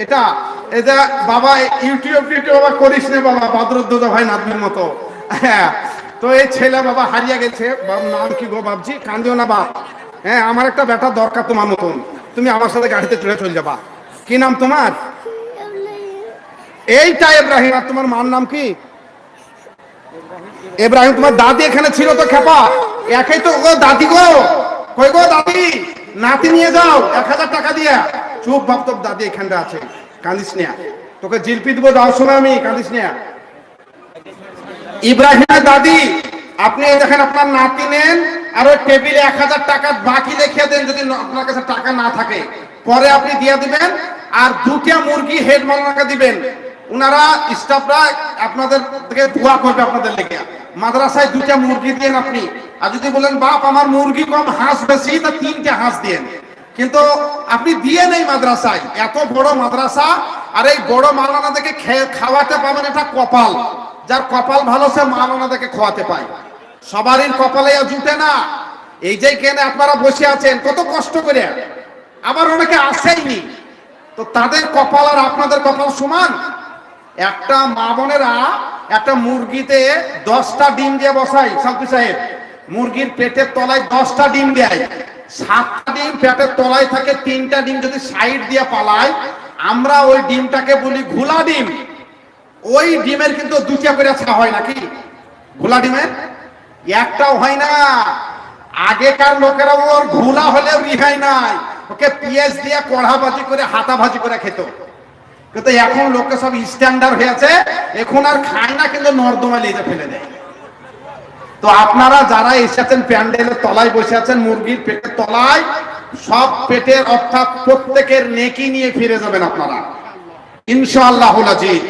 এটা এটা বাবা ইউটিউব বাবা করিস না বাবা, বাদরুদ্দোজা ভাই নাতনির মতো। হ্যাঁ, তো এই ছেলে বাবা হারিয়ে গেছে। নাম কি গো বাবজি? কান্দিও না বাপ। হ্যাঁ, আমার একটা বেটা দরকার তোমার মতন, তুমি আমার সাথে গাড়িতে চলে যাবা। কি নাম তোমার? এইটা ইব্রাহিম। আর তোমার মার নাম কি? ইব্রাহিম। তোমার দাদি এখানে ছিল তো খেপা? একাই তো গো দাদি গো। কই গো দাদি? নাতি নিয়ে যাও 1000 টাকা দিয়ে। চুপ বাপ, তোর দাদি এখানটা আছে, কাঁদিস না। তোকে জিলপি দেবো, যাওয়ার সময় আমি, কাঁদিস না। ইব্রাহিমের দাদি, আপনি দেখেন আপনার নাতি নেন, আর ওই টেবিলে 1000 টাকা বাকি রেখে দেন, যদি আপনার কাছে টাকা না থাকে পরে আপনি দিয়ে দিবেন। আর 2টা মুরগি হেড মালানাকে দিবেন, উনারা স্টাফরা আপনাদের থেকে দোয়া করবে আপনাদের লেগে। মাদ্রাসায় 2টা মুরগি দেন আপনি। আর যদি বলেন বাপ আমার মুরগি কম হাঁস বেশি, তা 3টা হাঁস দেন। কিন্তু আপনি দিয়ে নেই মাদ্রাসায়, এত বড় মাদ্রাসা, আর এই বড় মাওলানা দেখে খাওয়াতে পাবেন, এটা কপাল। যার কপাল ভালো সে মাওলানা দেখে খাওয়াতে পায়। সবারই কপালে জুটে না। এই যে কেন আপনারা বসে আছেন কত কষ্ট করে, আবার অনেকে আসেইনি, তো তাদের কপাল আর আপনাদের কপাল সমান? একটা মা বোনেরা একটা মুরগিতে 10টা ডিম দিয়ে বসাই, শান্তি সাহেব, মুরগির পেটের তলায় 10টা ডিম দেয়, 7টা ডিম পেটের তলায় থাকে, 3টা ডিম যদি সাইড দিয়ে পালায়, আমরা ওই ডিমটাকে বলি ঘোলা ডিম। ওই ডিমের কিন্তু 2টা করে ছা হয় নাকি? ঘোলা ডিমের একটাও হয় না। আগেকার লোকেরা ওর ঘোলা হলেও রিহাই নাই, ওকে পেঁয়াজ দিয়ে কড়া ভাজি করে হাতা ভাজি করে খেত। কিন্তু এখন লোকে সব স্ট্যান্ডার্ড হয়েছে, এখন আর খায় না, কিন্তু নর্দমা লিজে ফেলে দেয়। তো আপনারা যারা এসেছেন প্যান্ডেলের তলায় বসে আছেন, মুরগির পেটের তলায়, সব পেটের অর্থাৎ প্রত্যেকের নেকি নিয়ে ফিরে যাবেন আপনারা ইনশাআল্লাহুল আজিজ।